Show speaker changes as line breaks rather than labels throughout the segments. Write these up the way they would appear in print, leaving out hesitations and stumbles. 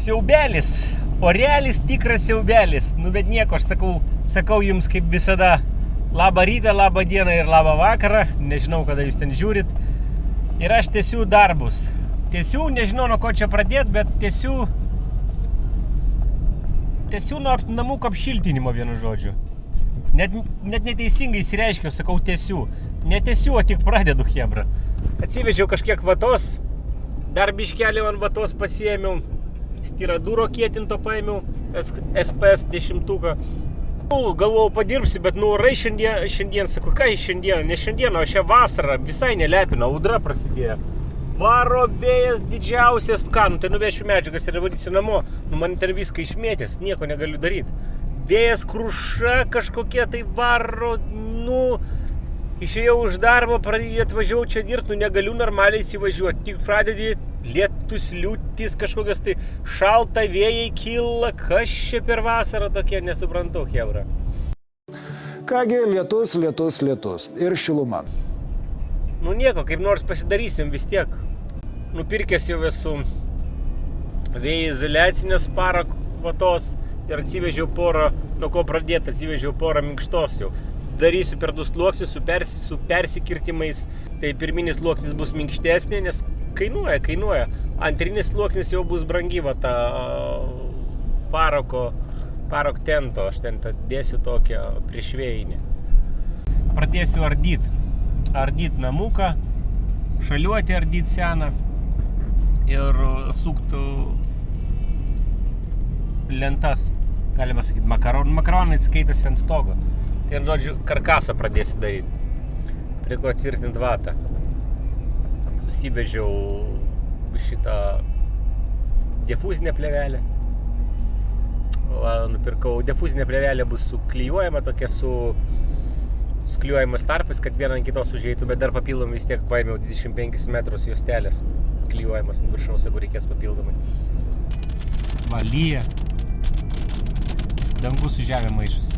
Siaubelis, orelis tikras siaubelis. Nu, bet nieko, aš sakau jums kaip visada labą rytą, labą dieną ir labą vakarą. Nežinau, kada jūs ten žiūrit. Ir aš tęsiu darbus. Tęsiu, nežinau nuo ko čia pradėti, bet tęsiu nuo namuko apšiltinimo, vienu žodžiu. Net neteisingai įsireiškiau, sakau tęsiu. Netęsiu, o tik pradedu, chebra. Atsivežiau kažkiek vatos. Dar biškelį ant vatos pasiėmiau. Stiradūro kietinto paėmiau. SPS 10. Galvojau padirbsi, bet orai šiandien, sakau, ką šiandien, ne šiandien, o šią vasarą visai nelepina, audra prasidėjo. Varo vėjas didžiausias, tai nuvešiu medžiagas ir varysiu namo. Man ten viską išmėtęs, nieko negaliu daryti. Vėjas kruša kažkokie tai varo, išėjau už darbo, atvažiavau čia dirbti, negaliu normaliai įsivažiuoti. Tik pradedi lietus, liūtis, kažkokios tai šalta vėjai kyla, kas čia per vasarą tokie, nesuprantu, chebra.
Kągi, lietus ir šiluma.
Nieko, kaip nors pasidarysim vis tiek. Nupirkęs jau esu vėjo izoliacinės parą vatos ir atsivežiau porą, nuo ko pradėti, atsivežiau porą minkštos jau. Darysiu per 2 sluoksnius su persikirtimais. Tai pirminis sluoksnis bus minkštesnė, nes kainuoja. Antrinis sluoksnis jau bus brangi, ta parok tento. Aš ten dėsiu tokią priešvėjinį. Pradėsiu ardyt namuką, šaliuoti ardyt seną ir suktų lentas, galima sakyti, makaronai skaitasi ant stogo. Tai, žodžiu, karkasą pradėsiu daryti, prie ko tvirtinti vatą. Susivežiau šitą difuzinę plėvelę. Nupirkau, difuzinė plėvelė bus suklijuojama, tokia sklijuojamas tarpais, kad vieną ant kitos užeitų, bet dar papildomai vis tiek paėmiau 25 metrus juostelės klijuojamas ant viršaus, jeigu reikės papildomai. Lyja. Dangus su žemė maišus.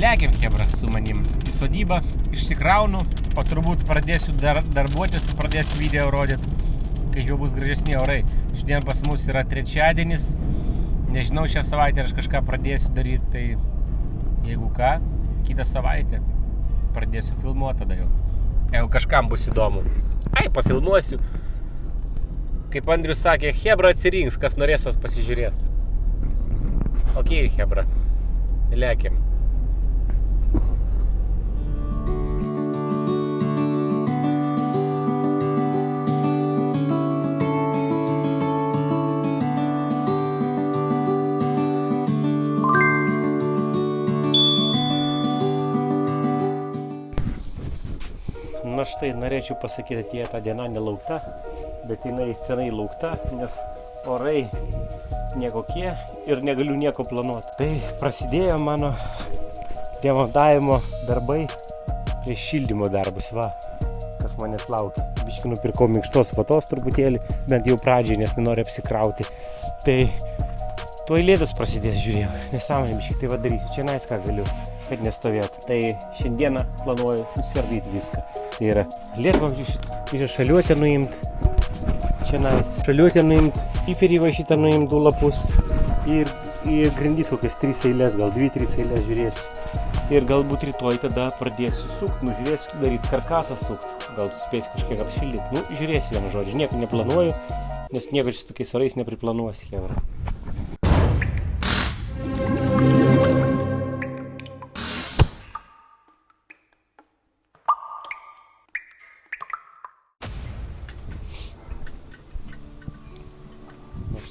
Lekiam, chebra, su manim į sodybą, išsikraunu, o turbūt pradėsiu darbuotis, pradėsiu video rodyti, kai jau bus gražesni orai. Šiandien pas mus yra trečiadienis, nežinau, šią savaitę aš kažką pradėsiu daryti, tai jeigu ką, kitą savaitę pradėsiu filmuoti tada jau. Jeigu kažkam bus įdomu. Pafilmuosiu. Kaip Andrius sakė, chebra atsirinks, kas norės, tas pasižiūrės. Ok, chebra, lekiam. Štai norėčiau pasakyti, atėjo ta diena nelaukta, bet jinai senai laukta, nes orai nekokie ir negaliu nieko planuoti. Tai prasidėjo mano demontavimo darbai prieš šildymo darbus, kas manęs laukia. Biškį nupirkau minkštos vatos truputėlį, bent jau pradžiai, nes nenoriu apsikrauti. Tai tuoj lietus prasidės, žiūrėjau, nesąmonė biškį, tai darysiu, čia ką galiu, kad nestovėtų. Tai šiandieną planuoju nusiardyti viską. Tai yra lietvamzdžių šaliuotę nuimt, piperį va šitą nuimt 2 lapus ir grindys kokias 3 eilės, gal 2-3 eilės žiūrėsiu. Ir galbūt rytoj tada pradėsiu sukt, žiūrėsiu daryti karkasą sukt, gal tu spėsi kažkiek apšildyti. Žiūrėsiu vienu žodžiu, nieko neplanuoju, nes nieko čia su tokiais orais nepriplanuosi, chebra.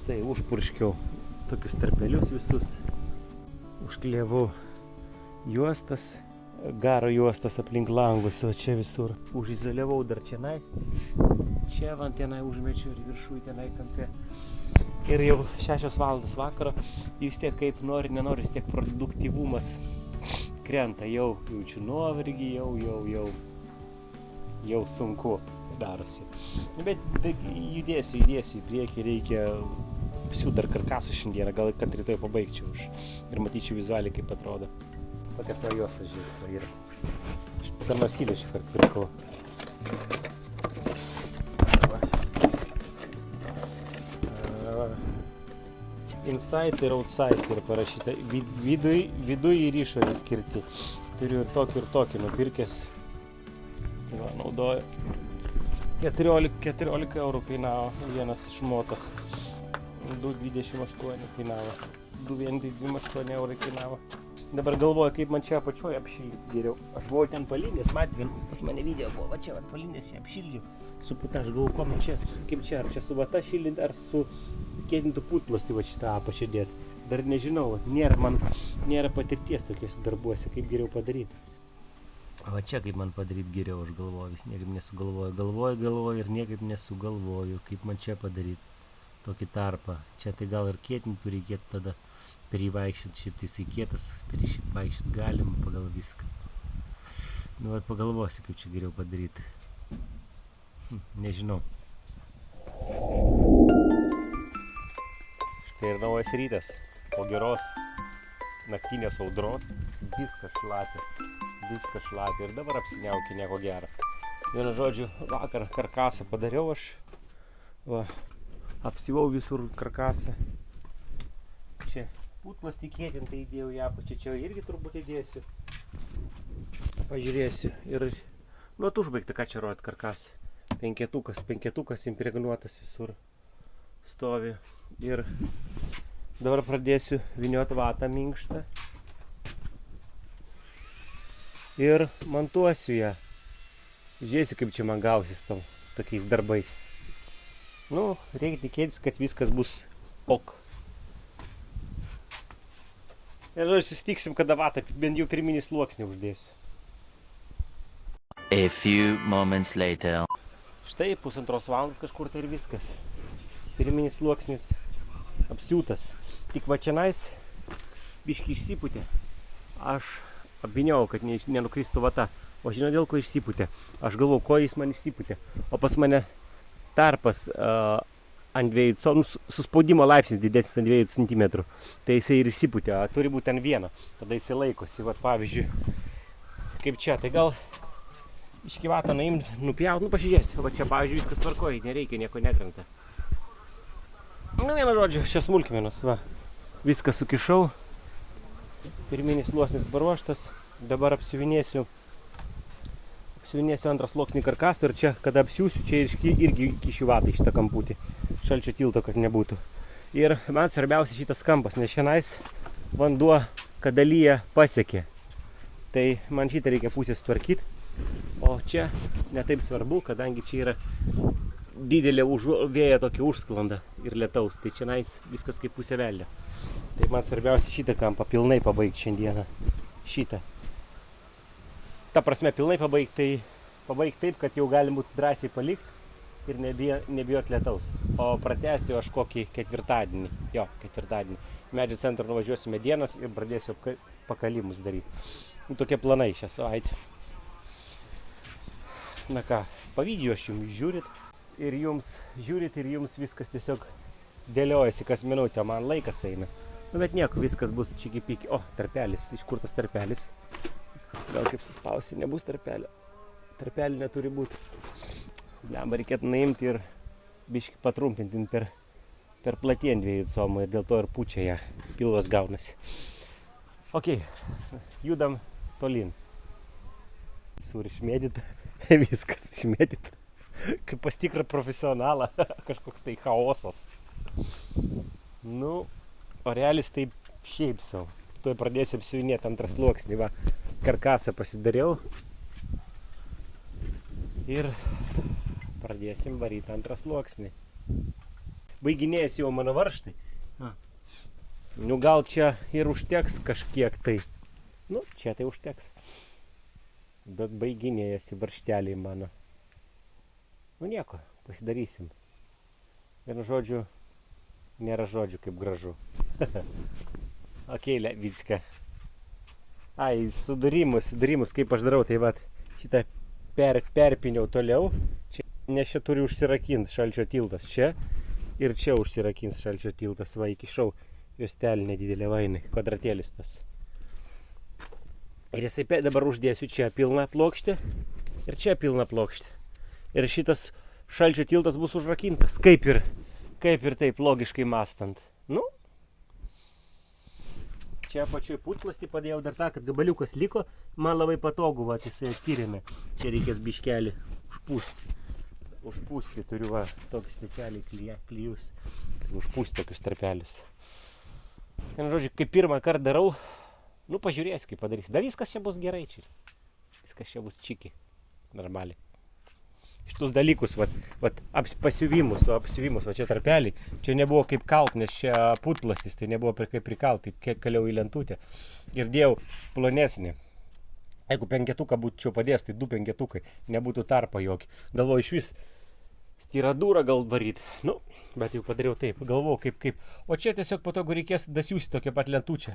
Štai užpurškiau tokius tarpelius visus, užklijavau juostas, garo juostas aplink langus, o čia visur užizoliavau dar čianais, čia van tenai užmečiu ir viršui tenai kampe. Ir jau 6 valandas vakaro, vis tiek kaip nori, nenori, vis tiek produktyvumas krenta, jau jaučiu nuovargį, jau sunku darosi. Bet judėsiu į priekį, reikia siūt dar karkasą šiandieną, gal kad rytoj pabaigčiau ir matyčiau vizualiai, kaip atrodo. Tokia savo juosta, žiūrėjau, yra. Aš per Masilę šį kartą pirkau. inside ir outside ir parašyta. Viduj ir išorį skirti. Turiu ir tokį nupirkęs. Tai va, naudoju. 14 eurų kainavo vienas šmotas. 2,28 kainavo. 2,28 eurų kainavo. Dabar galvoju, kaip man čia apačioje apšildyti geriau. Aš buvau ten palindęs, matėm, pas mane video buvo, va čia palindęs, čia apšildžiu. Su puta, aš galvoju, ko man čia, kaip čia, ar čia su vata šildinti, ar su kėdintų putplasty va šitą apačią dėti. Dar nežinau, nėra patirties tokiuose darbuose, kaip geriau padaryti. Va čia kaip man padaryti geriau, aš galvoju, vis niekaip nesugalvoju. Galvoju ir niekaip nesugalvoju, kaip man čia padaryti tokį tarpą. Čia tai gal ir kėtintų reikėtų tada per jį vaikščiot, šiaip tai jisai kietas, per jį šiaip vaikščiot galima pagal viską. Nu, vat pagalvosiu, kaip čia geriau padaryti. Nežinau. Štai ir naujas rytas. Po geros naktinės audros viskas šlapia ir dabar apsiniaukia nieko gero. Vienu žodžiu, vakar karkasą padariau aš. Va, apsivau visur karkasą. Čia putplastį kėtintai įdėjau į apačią, čia irgi turbūt įdėsiu. Pažiūrėsiu ir užbaigta, ką čia rodyti karkasą. Penketukas impregnuotas visur stovi. Ir dabar pradėsiu vynioti vatą minkštą. Ir montuosiu ją. Žiūrėsiu, kaip čia man gausis tokiais darbais. Nu, reikia tikėtis, kad viskas bus ok. Ir susitiksim, kada vatą bent jau pirminį sluoksnį uždėsiu.
A few moments later.
Štai 1,5 valandos kažkur tai ir viskas. Pirminis sluoksnis apsiūtas. Tik va čionais biškį išsipūtė. Aš apvyniau, kad nenukristų vata. O žinau, dėl ko išsipūtė. Aš galvoju, ko jis man išsipūtė. O pas mane tarpas ant 2 suspaudimo laipsnis didesnis ant 2 cm. Tai jisai ir išsipūtė, turi būti ant 1. Tada jisai laikosi. Vat pavyzdžiui, kaip čia, tai gal iški vatą nuimti, nupjaut, pažiūrėsiu. Va čia, pavyzdžiui, viskas tvarkoja, nereikia, nieko nekrenta. Nu, vienu žodžiu, čia smulkmenos, va. Viską sukišau. Pirminis sluoksnis paruoštas. Dabar apsiuvinėsiu antrą sluoksnį karkasą ir čia, kada apsiūsiu, čia irgi kišiu vatą į šitą kamputį. Šalčio tilto, kad nebūtų. Ir man svarbiausia šitas kampas, nes šiandien vanduo, kada lyja, pasiekė. Tai man šitą reikia pusę sutvarkyti. O čia netaip svarbu, kadangi čia yra didelė vėja tokia užsklanda ir lietaus. Tai čia viskas kaip pusė velnio. Tai man svarbiausia šitą kampą pilnai pabaigti šiandieną. Šitą. Ta prasme, pilnai pabaigti taip, kad jau galim būtų drąsiai palikti ir nebijot lietaus. O pratęsiu aš kokį ketvirtadienį. Medžio centrą nuvažiuosiu medienos ir pradėsiu pakalimus daryti. Nu, tokie planai šią savaitę. Na ką, pavyzdžiui aš jums žiūrit ir jums viskas tiesiog dėliojasi kas minutę, man laikas eina. Nu, bet nieko, viskas bus čiki-piki. O, tarpelis, iš kur tas tarpelis? Gal kaip suspausi, nebus tarpelio. Tarpelį neturi būti. Blemba, reikėtų nuimti ir biškį patrumpinti per platien 2 cm ir dėl to ir pučia ją. Pilvas gaunasi. Ok, judam tolyn. Visur išmėdyta, viskas išmėdyta. Kaip pas tikrą profesionalą, kažkoks tai chaosas. Nu, o realis taip šiaip savo. Tuoj pradėsiu apsiuvinėti antrą sluoksnį, va. Karkasą pasidariau ir pradėsim varyti antrą sluoksnį. Baiginėjasi jau mano varžtai. Nu gal čia ir užteks kažkiek tai. Nu, čia tai užteks. Bet baiginėjasi varžteliai mano. Nu nieko, pasidarysim. Vienu žodžiu, nėra žodžių kaip gražu. Ok, Levicka. Ai, sudarimus, kaip aš darau, tai vat šitą perpiniau toliau, čia, nes čia turi užsirakinti šalčio tiltas čia ir čia užsirakins šalčio tiltas, va, įkišau juostelį nedidelė vainai, kvadratėlis tas. Ir jisai dabar uždėsiu čia pilną plokštę ir čia pilną plokštę. Ir šitas šalčio tiltas bus užrakintas, kaip ir taip logiškai mąstant. Nu, Čia apačioj putplasty padėjau dar tą, kad gabaliukas liko, man labai patogu, va, jisai atsirėmė. Čia reikės biškelį užpūsti. Užpūsti turiu, va, tokį specialiai klijus. Užpūsti tokius tarpelius. Vienu žodžiu, kai pirmą kartą darau, nu pažiūrėsiu, kaip padarysiu. Da viskas čia bus gerai čia. Viskas čia bus čiki. Normaliai. Šitus dalykus, pasiuvimus, va čia tarpelį. Čia nebuvo kaip kalt, nes čia putplastis, tai nebuvo kaip prikalt, tai kiek kaliau į lentutę. Ir dėjau plonesnį. Jeigu penketuką būčiau padėjęs, tai 2 penketukai, nebūtų tarpa jokį. Galvoju iš vis stiradūrą gal varyt. Nu, bet jau padariau taip, galvoju kaip. O čia tiesiog po to reikės dasiųsti tokią pat lentutę.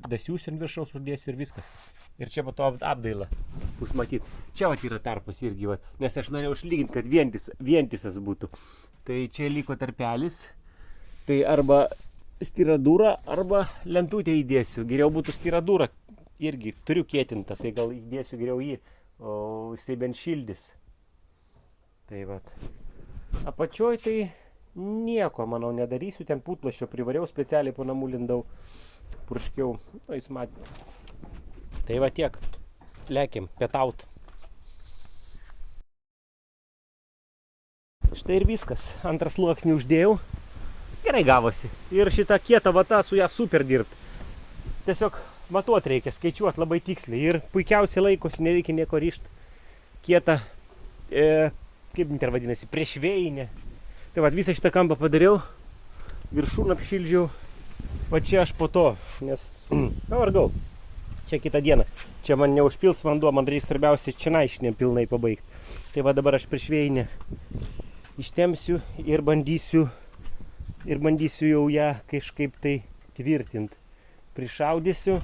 Dasiųsiu ir viršaus uždėsiu ir viskas. Ir čia po to apdaila bus matyt. Čia vat yra tarpas irgi, vat, nes aš norėjau išlyginti, kad vientisas būtų. Tai čia liko tarpelis. Tai arba stiradūrą, arba lentutę įdėsiu. Geriau būtų stiradūrą. Irgi turiu kietintą, tai gal įdėsiu geriau jį, o jisai bent šildys. Tai vat. Apačioj tai nieko, manau, nedarysiu. Ten putplasčio privariau, specialiai po namų lindau. Purškiau. Nu, jūs matėte. Tai va tiek. Lekim, pietaut. Štai ir viskas. Antras sluoksnį uždėjau. Gerai gavosi. Ir šitą kietą vatą su ją super dirbt. Tiesiog matuot reikia, skaičiuot labai tiksliai. Ir puikiausiai laikosi, nereikia nieko ryžt. Kieta, kaip ten vadinasi, priešvėjinė. Tai va, visą šitą kampą padariau. Viršūn apšildžiau. Va čia aš po to, nes pavargau. Čia kitą dieną. Čia man neužpils vanduo, man reikia svarbiausia čionaišinėm pilnai pabaigti. Tai va dabar aš priešvėjinę ištempsiu ir bandysiu jau ją kažkaip tai tvirtinti. Prišaudysiu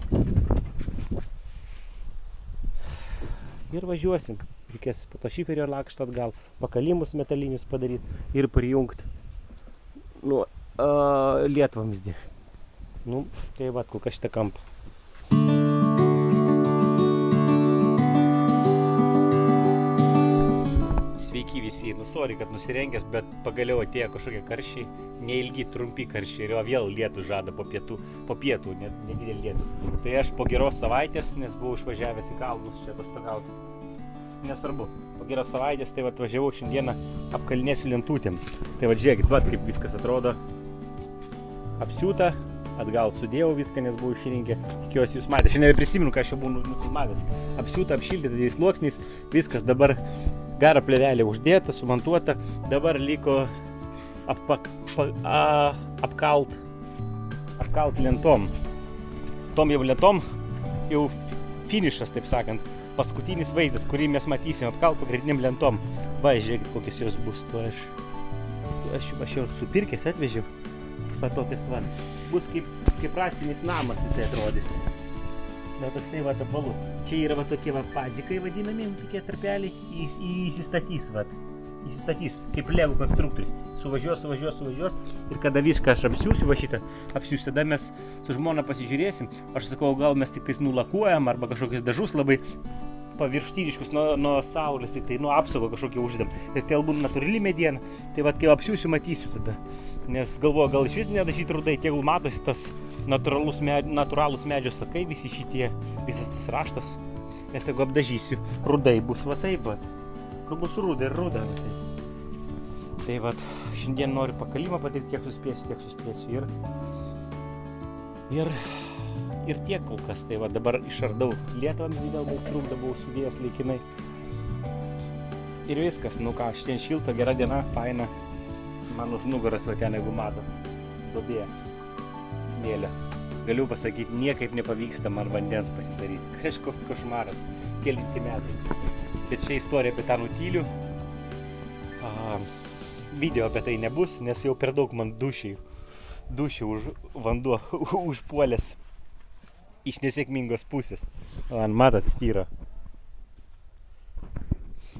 ir važiuosim. Reikės po to šiferio lakštą atgal, pakalimus metalinius padaryti ir prijungti lietvamzdį. Nu, tai va, kol kas šitą kampą. Sveiki visi, sorry, kad nusirengęs, bet pagaliau atėjo kažkokie karščiai, neilgi, trumpi karščiai ir vėl lietų žada po pietų, nedidelį lietų. Tai aš po geros savaitės, nes buvau išvažiavęs į kalnus čia atostogauti. Nesvarbu, po geros savaitės, tai atvažiavau šiandieną apkalinėsiu lentutėm. Tai žiūrėkit, kaip viskas atrodo. Apsiūta, atgal sudėjau viską, nes buvau išrinkė. Tikiuosi jūs matėte, šiandien prisimenu, ką aš jau buvau nufilmavęs. Apsiūta, apšildyta dideliais sluoksniais, viskas dabar gara plėvelė uždėta, sumontuota. Dabar liko apkalt lentom. Tom jau lentom jau finišas, taip sakant. Paskutinis vaizdas, kurį mes matysim apkalt pagrindiniam lentom. Va, žiūrėkit, kokios jos bus. Aš jau supirkęs atvežiau. Va tokias va. Bus kaip rastinis namas jisai atrodys. Na, toksai va apvalus. Čia yra va tokie va pazikai vadinami, tokie tarpeliai. Įsistatys va. Įsistatys kaip lego konstruktorius. Suvažiuos. Ir kada viską aš apsiūsiu, va šitą apsiūsiu, tada mes su žmona pasižiūrėsim. Aš sakau, gal mes tik tais nulakuojam arba kažkokius dažus labai pavirštyriškus nuo saulės, tai nuo apsaugo kažkokį uždam. Ir tai būtų natūrali mediena. Tai va, kai apsiūsiu, matysiu tada. Nes galvoju, gal iš vis nedažyti rudai, tegul matosi tas natūralūs medžio sakai, visi šitie, visas tas raštas. Nes jeigu apdažysiu, rudai bus va taip, va. Nu bus ruda ir ruda. Tai va, šiandien noriu pakalimą padaryti, kiek suspėsiu. Ir tiek kol kas. Tai va, dabar išardau lietvamzdį, vėl meistrumdą buvau sudėjęs laikinai. Ir viskas, nu ką, šiandien šilta, gera diena, faina. Man už nugaras va ten, jeigu mato, duobė, smėlio. Galiu pasakyti, niekaip nepavyksta man vandens pasidaryti. Kažkoks košmaras, kelinti metai. Bet čia istorija apie tą nutylių. Video apie tai nebus, nes jau per daug man dušių už vanduo užpuolęs iš nesėkmingos pusės. Matot, styro.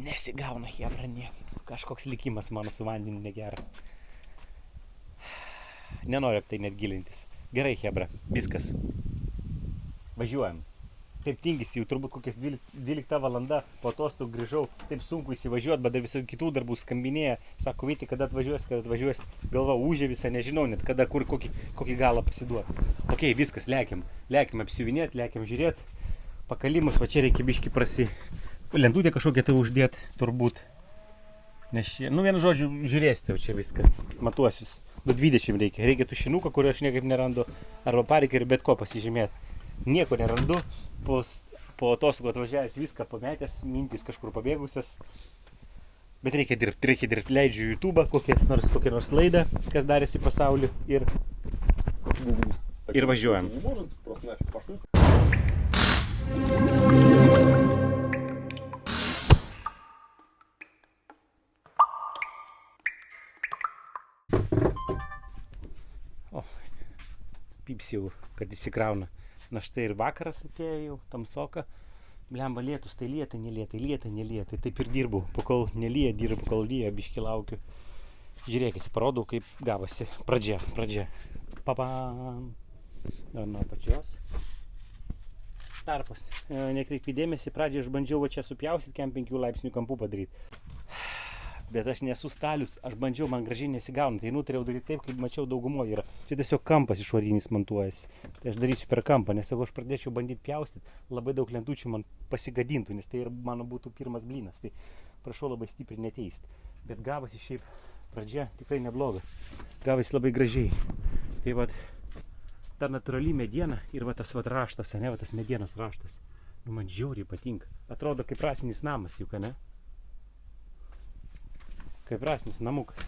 Nesigauna hebra niekaip. Kažkoks likimas mano su vandeniu negeras. Nenoriu apie tai net gilintis. Gerai, hebra, viskas. Važiuojam. taip tingisi, jau turbūt kokias 12 valanda po atostogų grįžau, taip sunku įsivažiuoti, bet dar visų kitų darbų skambinėja, sako, Vyti, kada atvažiuosi, galva užė visą, nežinau net, kada kur kokį galą pasiduoti. Ok, viskas, lekiam apsiuvinėti, lekiam žiūrėti, pakalimus, va čia reikia biškį lentutę kažkokią tai uždėti, turbūt. Nes čia, vienu žodžiu, žiūrėsite jau čia viską, matuosius. 20 reikia tušinuką, kurio aš niekaip nerandu, arba pareikia ir bet ko pasižymėti. Nieko nerandu, po atostogų atvažiavęs viską pametęs, mintys kažkur pabėgusios. Bet reikia dirbti, leidžiu YouTube, kokią nors laidą, kas darėsi pasauliu ir važiuojam. Pyps jau, kad įsikrauna. Na štai ir vakaras atėjo jau, tamsoka. Blemba lietus, tai lieta, nelieta. Taip ir dirbau, pakol nelyja, dirbu, kol lyja, biškį laukiu. Žiūrėkite, parodau, kaip gavosi. Pradžia. Papam. Nuo pačios. Tarpas. Nekreipkite dėmesį, pradžioje aš bandžiau va čia supjaustyti, kem 5 laipsnių kampų padaryti. Bet aš nesu stalius, aš bandžiau, man gražiai nesigauna, tai nutariau daryti taip, kaip mačiau daugumoje yra. Čia tiesiog kampas išorinis montuojasi. Tai aš darysiu per kampą, nes jeigu aš pradėčiau bandyti pjaustyti, labai daug lentučių man pasigadintų, nes tai ir mano būtų pirmas blynas. Tai prašau labai stipriai neteisti. Bet gavosi šiaip pradžia tikrai nebloga. Gavosi labai gražiai. Tai va, ta natūrali mediena ir va tas va raštas, ne, va tas medienos raštas. Man žiauriai patinka. Atrodo kaip rasinis namas juk, ne? Kaip rasinis namukas.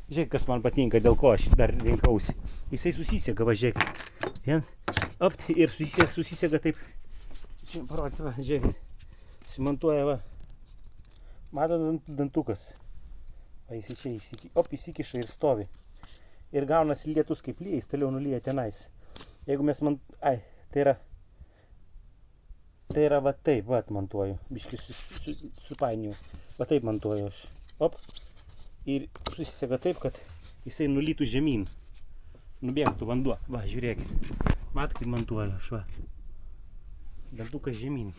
Žiūrėk, kas man patinka, dėl ko aš dar rinkausi. Jisai susisega, va, žiūrėk. Ir susisega taip. Čia parodyti, va, žiūrėk. Simontuoja, va. Matot dantukas. Va, jis čia įsikiša ir stovi. Ir gaunasi lietus kaip lyja, jis toliau nulyja tenais. Jeigu mes tai yra va taip, va, montuoju. Biškį supainiju. Va taip montuoju aš. Ir susisega taip, kad jisai nulytų žemyn. Nubėgtų vanduo. Va, žiūrėkit. Mat, kaip montuoju aš, va. Dantukas žemyn.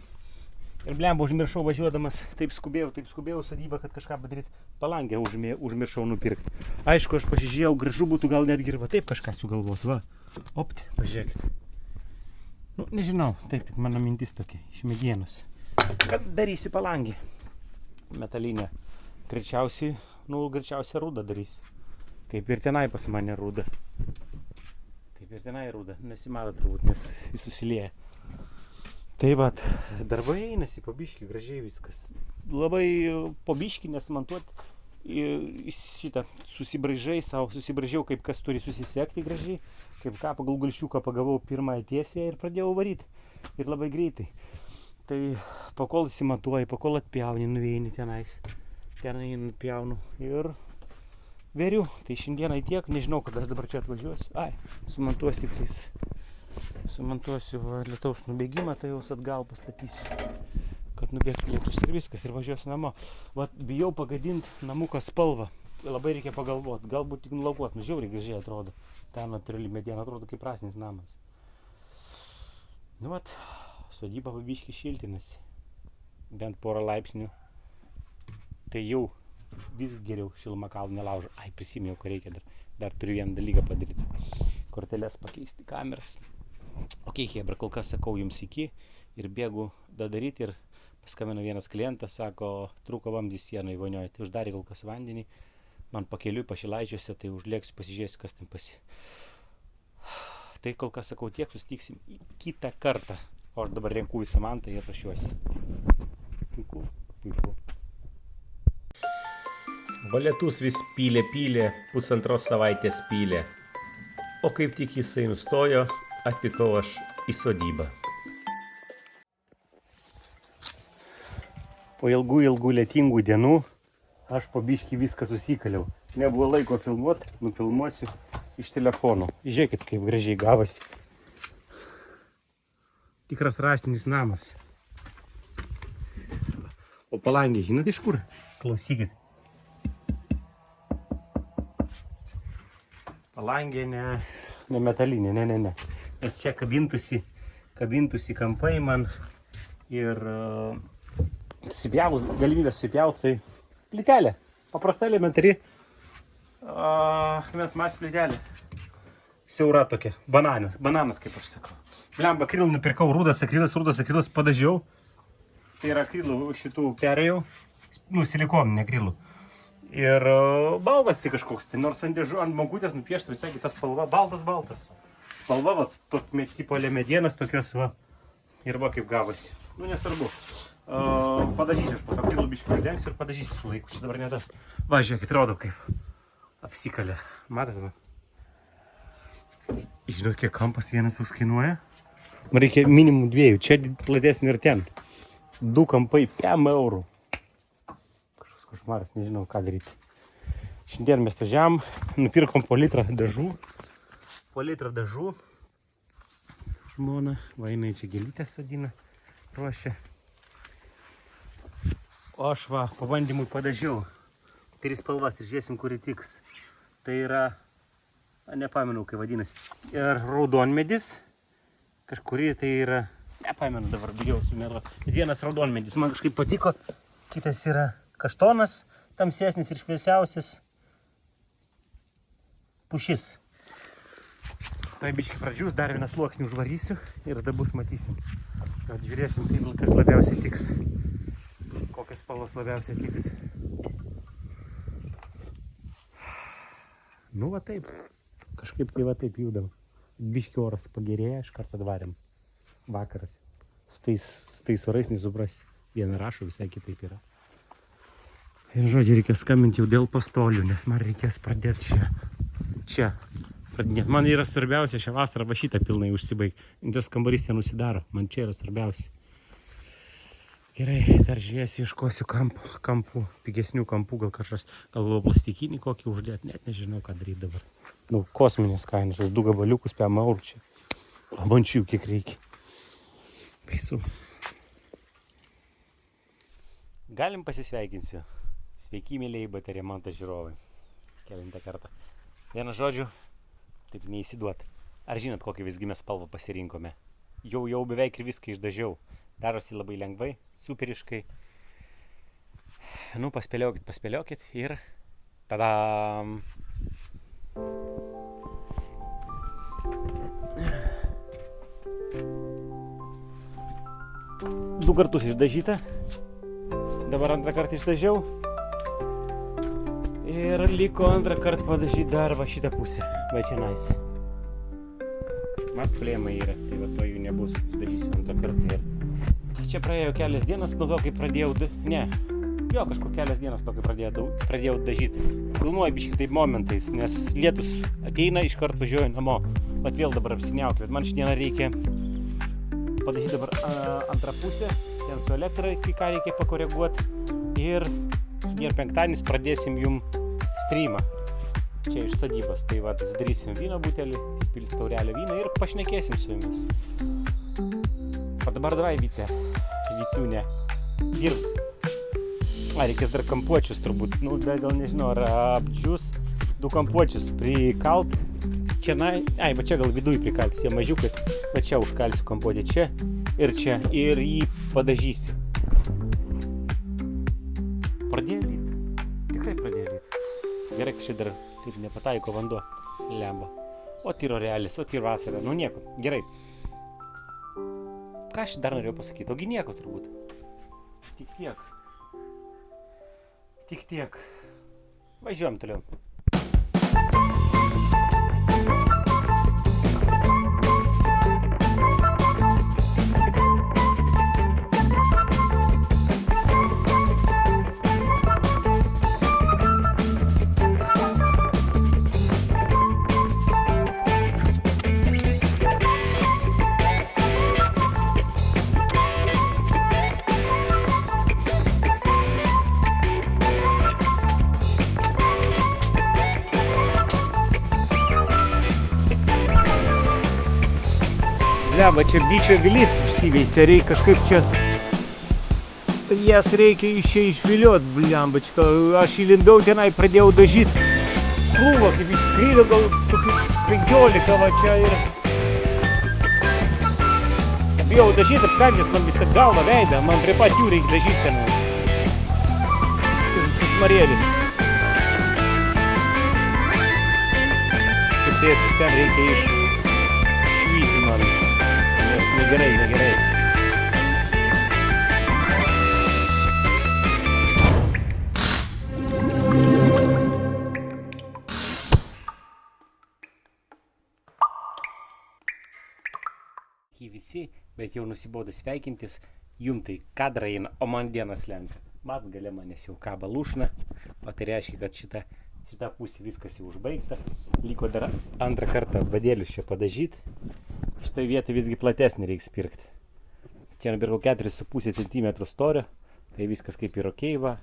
Ir blemba, užmiršau važiuodamas, taip skubėjau sadybą, kad kažką padaryti. Palangę užmiršau nupirkti. Aišku, aš pasižiūrėjau, gražu būtų gal netgi ir va taip kažką sugalvoti, va. Pažiūrėkit. Nežinau, taip, tik mano mintis tokia, iš medienos. Kad darysiu palangę. Metalinę. Greičiausiai rudą darysiu. Kaip ir tenai pas mane ruda. Nesimato turbūt, nes jis susilieja. Tai va, darbai einasi po biškį, gražiai viskas. Labai po biškį nesmontuoti šitą susibraižiau, kaip kas turi susisekti gražiai. Kaip ką pagal gulščiuką pagavau pirmąją tiesiąją ir pradėjau varyti. Ir labai greitai. Tai pakol įsimatuoji, pakol atpjauni, nuveini tenais. Tenai nupjaunu ir veriu. Tai šiandieną tiek, nežinau, kada aš dabar čia atvažiuosiu. Sumontuosiu tikrais. Sumontuosiu lietaus nubėgimą, tai jau atgal pastatysiu. Kad nubėgtų lietus ir viskas, ir važiuosiu namo. Vat bijau pagadinti namuką spalvą. Labai reikia pagalvoti, galbūt tik nulakuoti. Žiauriai gražiai atrodo. Ta natūrali mediena atrodo kaip rasinis namas. Vat, sodyba pabiškį šiltinasi. Bent porą laipsnių. Tai jau vis geriau šilumą kalų nelaužo. Prisiminiau, ko reikia dar turiu vieną dalyką padaryti. Korteles pakeisti, kameras. Ok, hebra, kol kas sakau jums iki ir bėgu daryti ir paskambino vienas klientas, sako, trūko vamzdis sienai vonioje. Tai uždarė kol kas vandenį, man pakeliui pašilaičiuose, tai užlėksiu, pasižiūrėsiu, kas ten Tai kol kas sakau tiek, susitiksim kitą kartą. O aš dabar renku į Samantą ir rašiuosi. Puiku. Lietus vis pylė, pusantros savaitės pylė. O kaip tik jisai nustojo, atvykau aš į sodybą. Po ilgų lietingų dienų aš po biškį viską susikaliau. Nebuvo laiko filmuoti, nufilmuosiu iš telefono. Žiūrėkit, kaip gražiai gavosi. Tikras rasinis namas. O palangė, žinot iš kur? Klausykit. Palangė ne metalinė, ne. Nes čia kabintusi kampai man Ir susipjavus, galimybė susipjauti, tai plytelė. Paprasta elementari. Mes plytelė. Siaura tokia. Bananas, kaip aš sakau. Blemba, akrilų nupirkau, rudas akrilas, padažiau. Tai yra akrilų šitų perėjau. Silikoninė akrilų. Ir baltas kažkoks, tai nors ant mangutės nupiešta visai kita spalva, baltas. Spalva, va, tipo medienas tokios, va. Ir va kaip gavosi. Nesvarbu. Padažysiu aš po to akrilų biškį uždengsiu ir padažysiu su laiku. Čia dabar ne tas. Va, žiūrėkit, rodo kaip apsikalė. Matote? Žinot, kiek kampas vienas toks kainuoja? Man reikia minimum 2. Čia platesnį ir ten. 2 kampai 5 eurų. Kažkoks košmaras, nežinau ką daryti. Šiandien mes važiavam, nupirkom po litrą dažų. Žmona, vainai čia gėlytės sodina, ruošia. O aš va, pabandymui padažiau. 3 spalvas ir žiūrėsim, kuri tiks. Tai yra, nepamenu, kai vadinasi, ir raudonmedis. Kažkuri tai yra, nepamenu dabar, bijau sumeluoti. Bet vienas raudonmedis man kažkaip patiko, kitas yra kaštonas, tamsesnis ir šviesiausias. Pušis. Tai biškai pradžius, dar vieną sluoksnį užvarysiu ir tada bus matysim. Kad žiūrėsim, kas labiausiai tiks. Kokios spalvos labiausiai tiks. Nu va taip. Kažkaip tai va taip judam. Biškai oras pagerėja, iš karto atvarėm. Vakaras. Su tais orais nesuprasi. Viena rašo, visai kitaip yra. Ir žodžiu, reikia skambinti jau dėl pastolių, nes man reikės pradėti čia. Man yra svarbiausia šią vasarą va šitą pilnai užsibaigti. Tas kambarys ten užsidaro. Man čia yra svarbiausia. Gerai, dar žiūrėsiu, ieškosiu kampų, pigesnių kampų, gal kažkas, gal plastikinį kokį uždėti, net nežinau ką daryti dabar. Nu, kosminės kainos, 2 gabaliukus 5 eurų čia. Abančių kiek reikia. Baisu. Galim pasisveikinsiu. Sveiki, mėlyjei baterija Mantas žiūrovai. Kelintą kartą. Vieną žodžiu. Taip neįsiduot. Ar žinot, kokį visgi mes spalvą pasirinkome? Jau beveik ir viską išdažiau. Darosi labai lengvai, superiškai. Nu, paspėliokit ir tada. 2 kartus išdažyta. Dabar 2 kartą išdažiau. Ir liko 2 kartą padažyti dar va šitą pusę. Va čia nais. Mat, plėmai yra, tai va to jų nebus. Dažysiu 2 kartą ir... Čia praėjo kelias dienas nuo to, kai pradėjau... kažkur kelias dienas nuo to, kai pradėjau dažyti. Filmuoju biškai taip momentais, nes lietus ateina, iškart važiuoju namo. Vat vėl dabar apsiniaukiu, bet man šiandieną reikia padažyti dabar 2 pusę. Ten su elektra, ką reikia pakoreguoti. Ir 5-dienis pradėsim jum streamą. Čia iš sodybos. Tai va, atsidarysim vyno butelį, įsipilsim taurelę vyno ir pašnekėsim su jumis. O dabar davai, Viciūnė, dirb. Reikės dar kampuočius turbūt. Nu, gal nežinau, ar apdžius 2 kampuočius prikalt. Čia, va čia gal viduj prikalsiu, jie mažiukai. Va čia užkalsiu kampuotį čia. Ir jį padažysiu. Pradėjo lyt. Tikrai pradėjo lyt. Gerai, kad čia dar taip nepataiko vanduo. Lemba. O tyro realis, o tyro vasara. Nu nieko. Gerai. Ką aš dar norėjau pasakyti? Ogi nieko turbūt. Tik tiek. Važiuojam toliau. Va čia bičio vilys užsiveisė, reikia kažkaip čia jas reikia išviliot, blembačka. Aš įlindau tenai, pradėjau dažyti. Krūva, kaip išskrydo, gal kokių 15 va čia ir Bijau dažyti apkandęs man visą galvą veidą, man prie pat jų reikia dažyti ten. Marėlis. Kaip tai ten reikia išvyti man, nes negerai. Visi, bet jau nusibodo sveikintis, jum tai kadra eina, o man dienas lenka. Mat, gale manęs jau kaba lūšna, o tai reiškia, kad šita pusė viskas jau užbaigta. Liko dar antrą kartą vadėlius čia padažyti. Šitą vietą visgi platesnį reiks pirkti. Čia nupirkau 4,5 cm storio, tai viskas kaip ir okei va.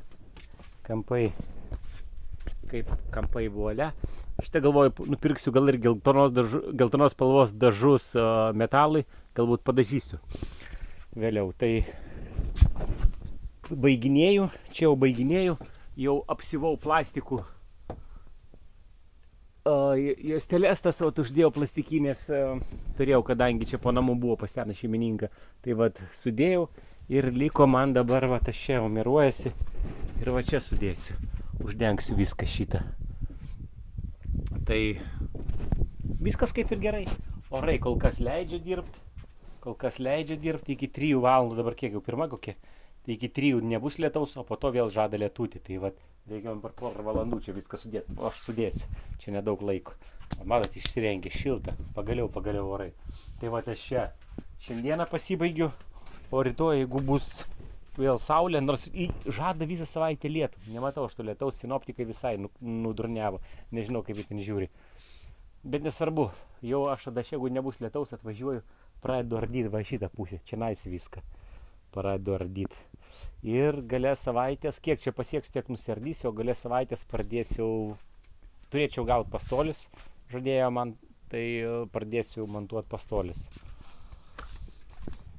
Kampai vuolia. Šitą galvoju, nupirksiu gal ir geltonos spalvos dažus metalui, galbūt padažysiu vėliau. Tai baiginėjau, jau apsivau plastikų juostelės, tas uždėjau plastikinės, turėjau, kadangi čia po namų buvo pas seną šeimininką, tai vat sudėjau ir liko man dabar va tas čia miruojasi ir va čia sudėsiu, uždengsiu viską šitą. Tai viskas kaip ir gerai. Orai kol kas leidžia dirbti iki 3 valandų, dabar kiek jau pirma kokia, tai iki 3 nebus lietaus, o po to vėl žada lietūti. Tai vat, reikia man per porą valandų čia viską sudėti, o aš sudėsiu, čia nedaug laiko. Matot, išsirengė šilta, pagaliau orai. Tai vat aš čia šiandieną pasibaigiu, o rytoj, jeigu bus vėl saulė, nors žada visą savaitę lietų. Nematau aš to lietaus, sinoptikai visai nudurniavo. Nežinau, kaip jie ten žiūri. Bet nesvarbu, jau aš tada, jeigu nebus lietaus, atvažiuoju, pradedu ardyti va šitą pusę. Čia nais viską. Pradedu ardyti. Ir gale savaitės, kiek čia pasieks, tiek nusiardysiu, o gale savaitės turėčiau gauti pastolius. Žadėjo man, tai pradėsiu montuoti pastolius.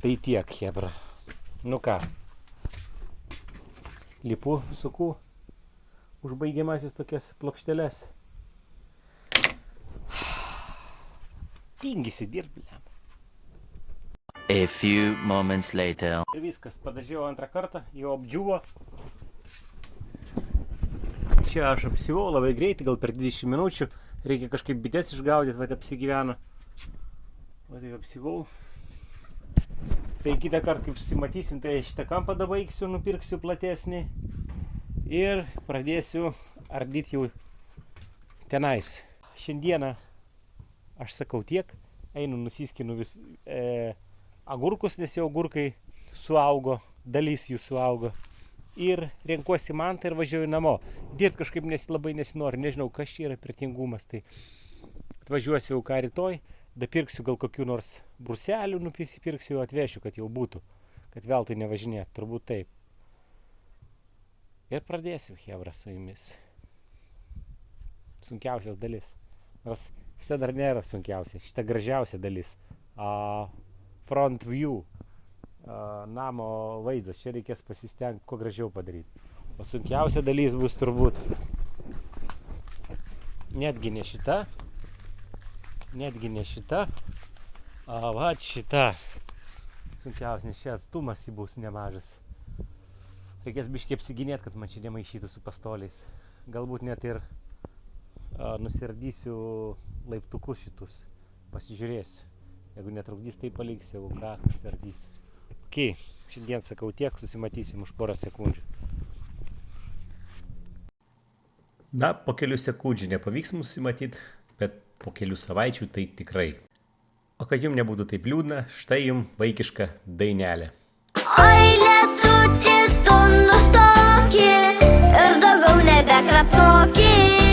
Tai tiek, hebra. Nu ką. Lipu, suku, užbaigiamasis tokias plokšteles. Tingisi dirbti.
A few moments later.
Ir viskas, padažiau antrą kartą, jau apdžiuvo. Čia aš apsivau labai greitai, gal per 20 minučių. Reikia kažkaip bites išgaudyti, va apsigyveno. Va taip apsivau. Tai kitą kartą, kaip susimatysim, tai šitą kampą dabaigsiu, nupirksiu platesnį ir pradėsiu ardyti jau tenais. Šiandieną, aš sakau tiek, einu nusiskinu agurkus, nes jau agurkai suaugo, dalis jų suaugo. Ir renkuosi mantą ir važiuoju namo. Dirbti kažkaip labai nesinori, nežinau, kas čia yra pertingumas. Tai atvažiuosiu jau ką rytoj. Dapirksiu gal kokių nors bruselių, nupirksiu, atvešiu, kad jau būtų, kad veltui nevažinėtų, turbūt taip. Ir pradėsim, hebra, su jumis. Sunkiausias dalis. Nors šita dar nėra sunkiausia, šita gražiausia dalis. Front view, namo vaizdas, čia reikės pasistengti, kuo gražiau padaryti. O sunkiausia dalis bus turbūt netgi ne šita, va šita sunkiausia, nes čia atstumas bus nemažas. Reikės biškiai apsiginėti, kad man čia nemaišytų su pastoliais. Galbūt net ir nusiardysiu laiptukus šitus, pasižiūrėsiu. Jeigu netrukdys, tai paliksiu, jeigu ką, nusiardysiu. Ok, šiandien sakau tiek, susimatysim už porą sekundžių. Na, po kelių sekundžių nepavyks mums susimatyti, bet po kelių savaičių tai tikrai. O kad jums nebūtų taip liūdna, štai jums vaikiška dainelė.
Oi, lietuti, tu nustoki ir daugiau nebekrapnoki.